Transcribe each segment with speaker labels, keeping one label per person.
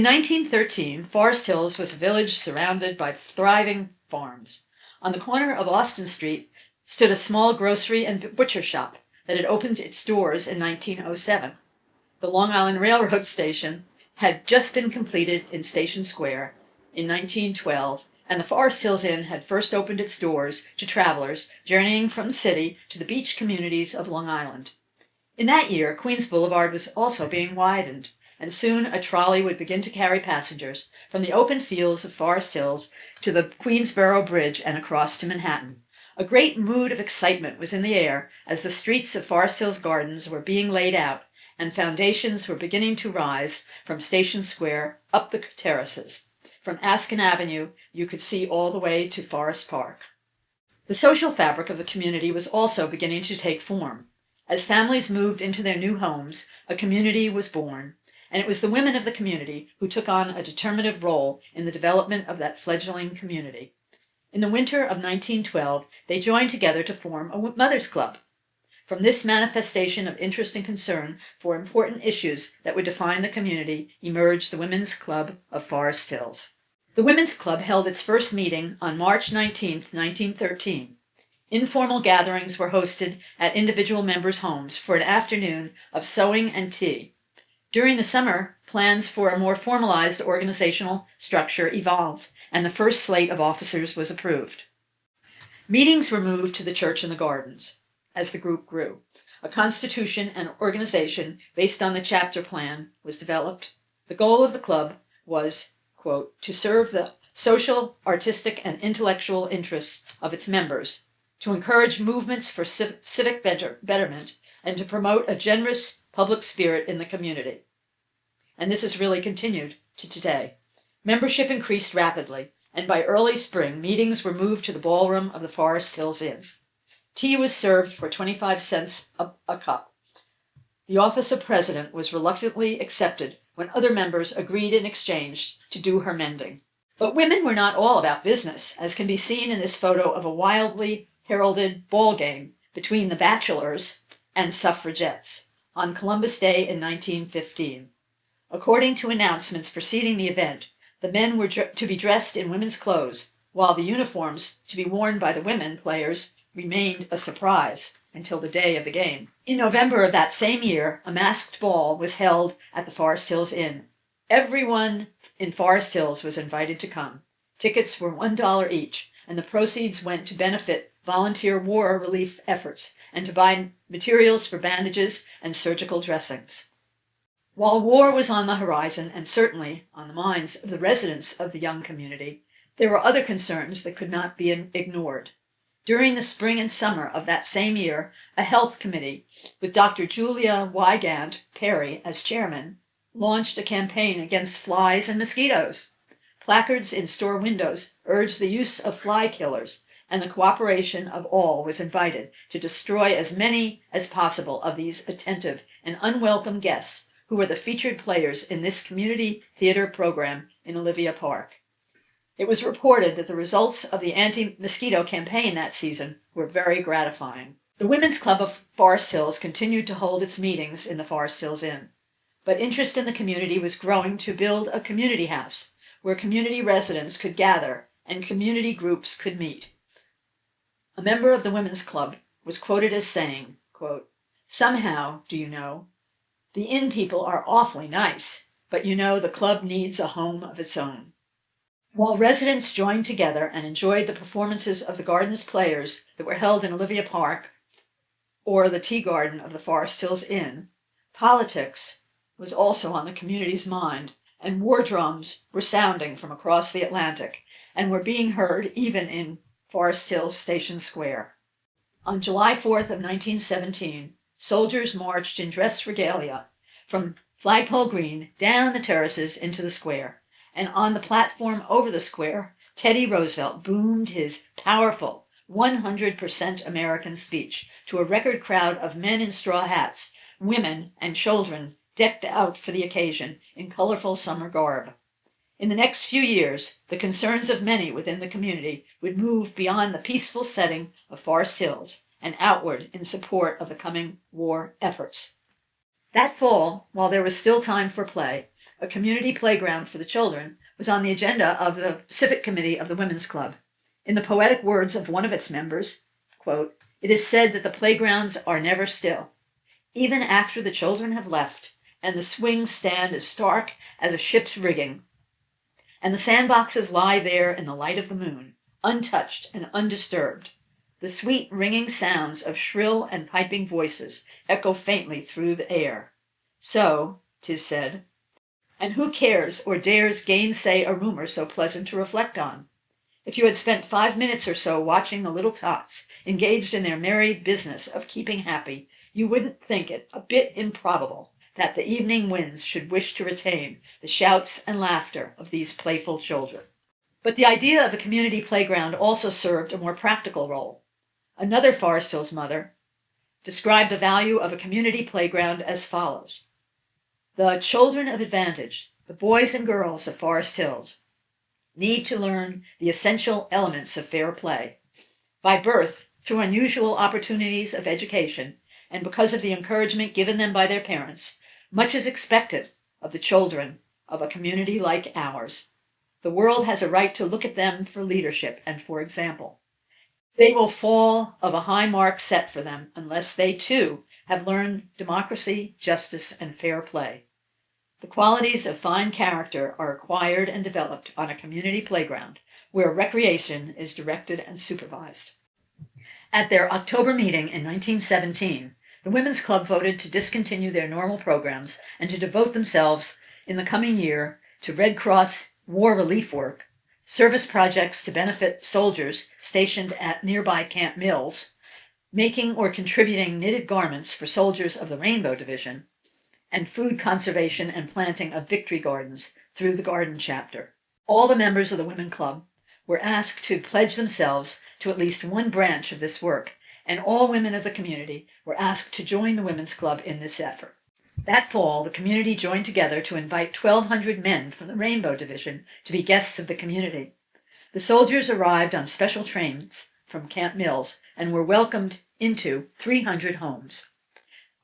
Speaker 1: 1913, Forest Hills was a village surrounded by thriving farms. On the corner of Austin Street stood a small grocery and butcher shop that had opened its doors in 1907. The Long Island Railroad station had just been completed in Station Square in 1912, and the Forest Hills Inn had first opened its doors to travelers journeying from the city to the beach communities of Long Island. In that year, Queens Boulevard was also being widened, and soon a trolley would begin to carry passengers from the open fields of Forest Hills to the Queensboro Bridge and across to Manhattan. A great mood of excitement was in the air as the streets of Forest Hills Gardens were being laid out and foundations were beginning to rise from Station Square up the terraces. From Askin Avenue, you could see all the way to Forest Park. The social fabric of the community was also beginning to take form. As families moved into their new homes, a community was born, and it was the women of the community who took on a determinative role in the development of that fledgling community. In the winter of 1912, they joined together to form a Mothers' Club. From this manifestation of interest and concern for important issues that would define the community emerged the Women's Club of Forest Hills. The Women's Club held its first meeting on March 19, 1913. Informal gatherings were hosted at individual members' homes for an afternoon of sewing and tea. During the summer, plans for a more formalized organizational structure evolved, and the first slate of officers was approved. Meetings were moved to the church in the gardens. As the group grew, a constitution and organization based on the chapter plan was developed. The goal of the club was, quote, to serve the social, artistic, and intellectual interests of its members, to encourage movements for civic betterment, and to promote a generous public spirit in the community. And this has really continued to today. Membership increased rapidly, and by early spring, meetings were moved to the ballroom of the Forest Hills Inn. Tea was served for 25 cents a cup. The office of president was reluctantly accepted when other members agreed in exchange to do her mending. But women were not all about business, as can be seen in this photo of a wildly heralded ball game between the bachelors and suffragettes on Columbus Day in 1915. According to announcements preceding the event, the men were to be dressed in women's clothes, while the uniforms to be worn by the women players remained a surprise until the day of the game. In November of that same year, a masked ball was held at the Forest Hills Inn. Everyone in Forest Hills was invited to come. Tickets were $1 each, and the proceeds went to benefit volunteer war relief efforts and to buy materials for bandages and surgical dressings. While war was on the horizon, and certainly on the minds of the residents of the young community, there were other concerns that could not be ignored. During the spring and summer of that same year, a health committee, with Dr. Julia Wygant Perry as chairman, launched a campaign against flies and mosquitoes. Placards in store windows urged the use of fly killers, and the cooperation of all was invited to destroy as many as possible of these attentive and unwelcome guests who were the featured players in this community theater program in Olivia Park. It was reported that the results of the anti-mosquito campaign that season were very gratifying. The Women's Club of Forest Hills continued to hold its meetings in the Forest Hills Inn, but interest in the community was growing to build a community house where community residents could gather and community groups could meet. A member of the Women's Club was quoted as saying, quote, somehow, do you know, the inn people are awfully nice, but you know the club needs a home of its own. While residents joined together and enjoyed the performances of the Gardens players that were held in Olivia Park or the Tea Garden of the Forest Hills Inn, politics was also on the community's mind, and war drums were sounding from across the Atlantic and were being heard even in Forest Hills Station Square. On July 4th of 1917, soldiers marched in dress regalia from Flagpole Green down the terraces into the square. And on the platform over the square, Teddy Roosevelt boomed his powerful 100% American speech to a record crowd of men in straw hats, women, and children decked out for the occasion in colorful summer garb. In the next few years, the concerns of many within the community would move beyond the peaceful setting of Forest Hills and outward in support of the coming war efforts. That fall, while there was still time for play, a community playground for the children was on the agenda of the Civic Committee of the Women's Club. In the poetic words of one of its members, quote, "It is said that the playgrounds are never still. Even after the children have left, and the swings stand as stark as a ship's rigging, and the sandboxes lie there in the light of the moon, untouched and undisturbed, the sweet ringing sounds of shrill and piping voices echo faintly through the air. So, 'tis said, and who cares or dares gainsay a rumor so pleasant to reflect on? If you had spent 5 minutes or so watching the little tots engaged in their merry business of keeping happy, you wouldn't think it a bit improbable that the evening winds should wish to retain the shouts and laughter of these playful children." But the idea of a community playground also served a more practical role. Another Forest Hills mother described the value of a community playground as follows: "The children of advantage, the boys and girls of Forest Hills, need to learn the essential elements of fair play. By birth, through unusual opportunities of education, and because of the encouragement given them by their parents, much is expected of the children of a community like ours. The world has a right to look at them for leadership and for example. They will fall of a high mark set for them unless they, too, have learned democracy, justice, and fair play. The qualities of fine character are acquired and developed on a community playground where recreation is directed and supervised." At their October meeting in 1917, the Women's Club voted to discontinue their normal programs and to devote themselves in the coming year to Red Cross war relief work, service projects to benefit soldiers stationed at nearby Camp Mills, making or contributing knitted garments for soldiers of the Rainbow Division, and food conservation and planting of victory gardens through the garden chapter. All the members of the Women Club were asked to pledge themselves to at least one branch of this work, and all women of the community were asked to join the Women's Club in this effort. That fall, the community joined together to invite 1,200 men from the Rainbow Division to be guests of the community. The soldiers arrived on special trains from Camp Mills and were welcomed into 300 homes,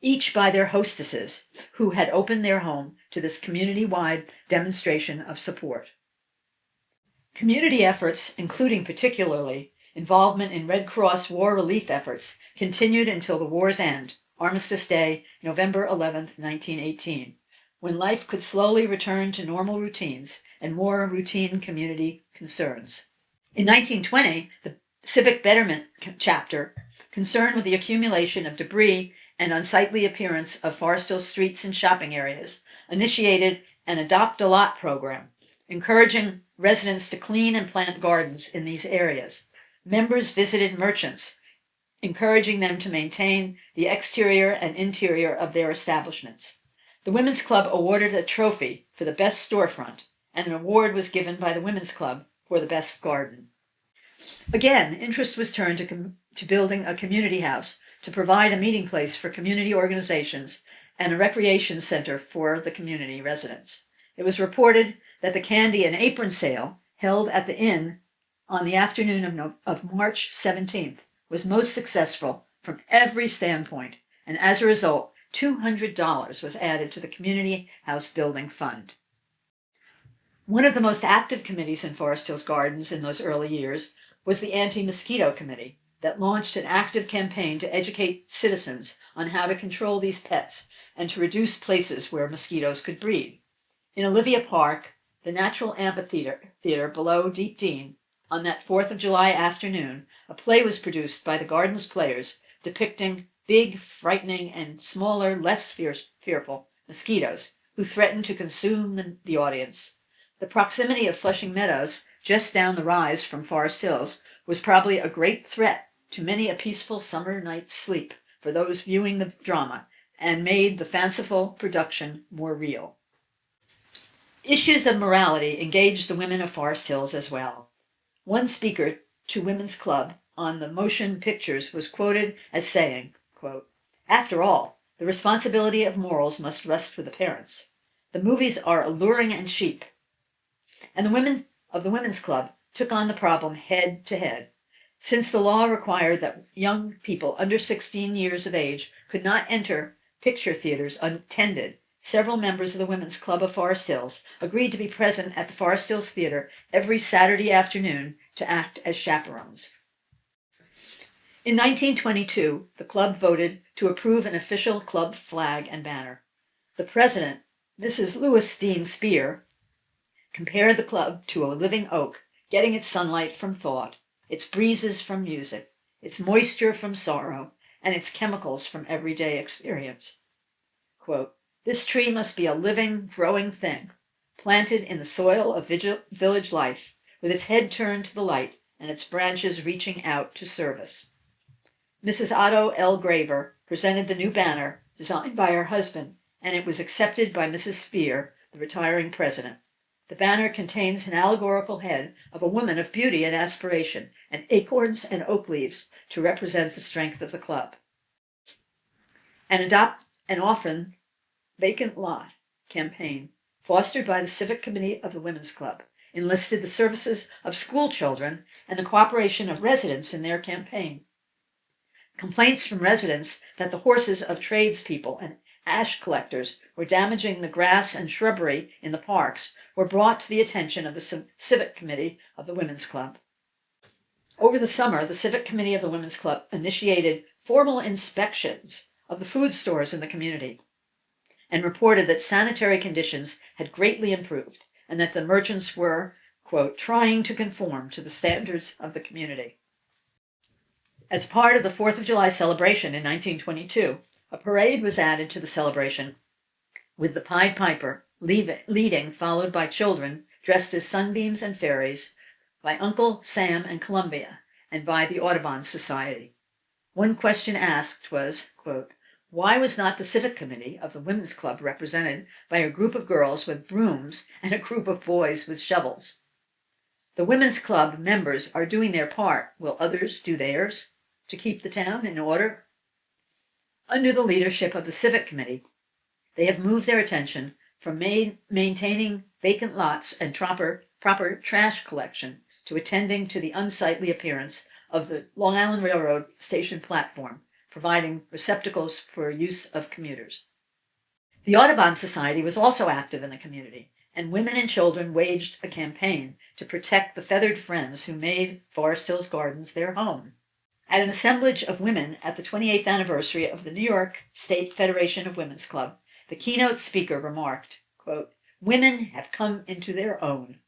Speaker 1: each by their hostesses, who had opened their home to this community-wide demonstration of support. Community efforts, including particularly involvement in Red Cross war relief efforts, continued until the war's end, Armistice Day, November 11, 1918, when life could slowly return to normal routines and more routine community concerns. In 1920, the Civic Betterment chapter, concerned with the accumulation of debris and unsightly appearance of Forest Hill streets and shopping areas, initiated an Adopt a Lot program, encouraging residents to clean and plant gardens in these areas. Members visited merchants, encouraging them to maintain the exterior and interior of their establishments. The Women's Club awarded a trophy for the best storefront, and an award was given by the Women's Club for the best garden. Again, interest was turned to building a community house to provide a meeting place for community organizations and a recreation center for the community residents. It was reported that the candy and apron sale held at the inn on the afternoon of March 17th was most successful from every standpoint, and as a result, $200 was added to the Community House Building Fund. One of the most active committees in Forest Hills Gardens in those early years was the Anti-Mosquito Committee that launched an active campaign to educate citizens on how to control these pets and to reduce places where mosquitoes could breed. In Olivia Park, the natural amphitheater below Deep Dean, on that 4th of July afternoon, a play was produced by the garden's players depicting big, frightening, and smaller, less fearful mosquitoes who threatened to consume the audience. The proximity of Flushing Meadows, just down the rise from Forest Hills, was probably a great threat to many a peaceful summer night's sleep for those viewing the drama, and made the fanciful production more real. Issues of morality engaged the women of Forest Hills as well. One speaker to Women's Club on the motion pictures was quoted as saying, quote, "After all, the responsibility of morals must rest with the parents. The movies are alluring and cheap." And the women of the Women's Club took on the problem head to head. Since the law required that young people under 16 years of age could not enter picture theaters unattended, several members of the Women's Club of Forest Hills agreed to be present at the Forest Hills Theater every Saturday afternoon to act as chaperones. In 1922, the club voted to approve an official club flag and banner. The president, Mrs. Louis Dean Spear, compared the club to a living oak, getting its sunlight from thought, its breezes from music, its moisture from sorrow, and its chemicals from everyday experience. Quote, "This tree must be a living, growing thing, planted in the soil of village life, with its head turned to the light and its branches reaching out to service." Mrs. Otto L. Graver presented the new banner designed by her husband, and it was accepted by Mrs. Spear, the retiring president. The banner contains an allegorical head of a woman of beauty and aspiration, and acorns and oak leaves to represent the strength of the club. An often vacant lot campaign, fostered by the Civic Committee of the Women's Club, enlisted the services of school children and the cooperation of residents in their campaign. Complaints from residents that the horses of tradespeople and ash collectors were damaging the grass and shrubbery in the parks were brought to the attention of the Civic Committee of the Women's Club. Over the summer, the Civic Committee of the Women's Club initiated formal inspections of the food stores in the community and reported that sanitary conditions had greatly improved and that the merchants were, quote, "trying to conform to the standards of the community." As part of the 4th of July celebration in 1922, a parade was added to the celebration, with the Pied Piper leading, followed by children dressed as sunbeams and fairies, by Uncle Sam and Columbia, and by the Audubon Society. One question asked was, quote, "Why was not the Civic Committee of the Women's Club represented by a group of girls with brooms and a group of boys with shovels? The Women's Club members are doing their part. Will others do theirs to keep the town in order?" Under the leadership of the Civic Committee, they have moved their attention from maintaining vacant lots and proper trash collection to attending to the unsightly appearance of the Long Island Railroad station platform, providing receptacles for use of commuters. The Audubon Society was also active in the community, and women and children waged a campaign to protect the feathered friends who made Forest Hills Gardens their home. At an assemblage of women at the 28th anniversary of the New York State Federation of Women's Club, the keynote speaker remarked, quote, "Women have come into their own.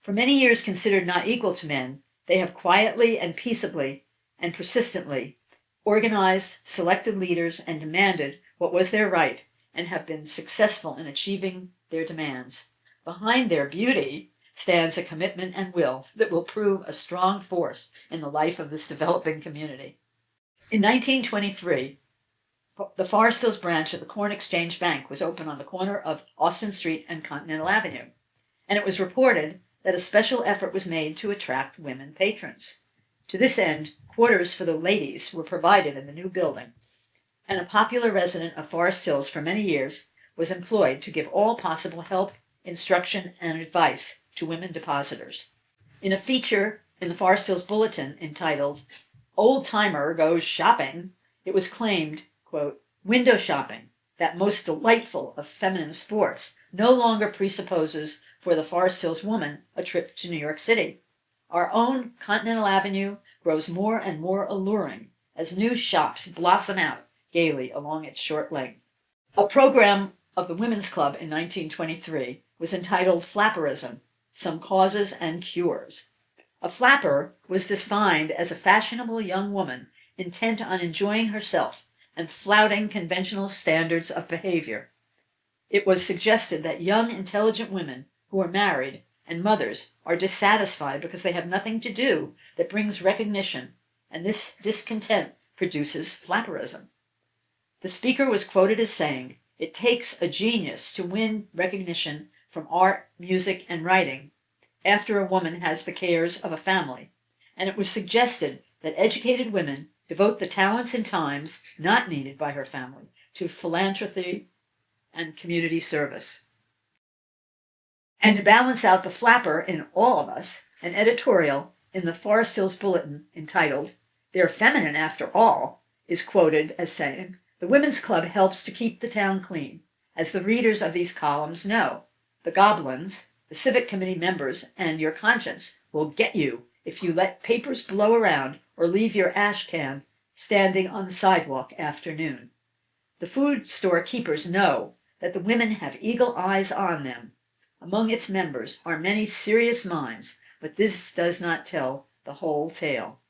Speaker 1: For many years considered not equal to men, they have quietly and peaceably and persistently organized, selected leaders, and demanded what was their right, and have been successful in achieving their demands. Behind their beauty stands a commitment and will that will prove a strong force in the life of this developing community." In 1923, the Forest Hills branch of the Corn Exchange Bank was opened on the corner of Austin Street and Continental Avenue, and it was reported that a special effort was made to attract women patrons. To this end, quarters for the ladies were provided in the new building, and a popular resident of Forest Hills for many years was employed to give all possible help, instruction, and advice to women depositors. In a feature in the Forest Hills Bulletin entitled "Old Timer Goes Shopping," it was claimed, quote, "Window shopping, that most delightful of feminine sports, no longer presupposes for the Forest Hills woman a trip to New York City. Our own Continental Avenue grows more and more alluring as new shops blossom out gaily along its short length." A program of the Women's Club in 1923 was entitled "Flapperism: Some Causes and Cures." A flapper was defined as a fashionable young woman intent on enjoying herself and flouting conventional standards of behavior. It was suggested that young, intelligent women who are married and mothers are dissatisfied because they have nothing to do that brings recognition, and this discontent produces flapperism. The speaker was quoted as saying, "It takes a genius to win recognition from art, music, and writing after a woman has the cares of a family," and it was suggested that educated women devote the talents and times not needed by her family to philanthropy and community service. And to balance out the flapper in all of us, an editorial in the Forest Hills Bulletin entitled "They're Feminine After All" is quoted as saying, "The Women's Club helps to keep the town clean, As the readers of these columns know, the goblins, the civic committee members, and your conscience will get you if you let papers blow around or leave your ash can standing on the sidewalk after noon. The food store keepers know that the women have eagle eyes on them. Among its members are many serious minds, but this does not tell the whole tale.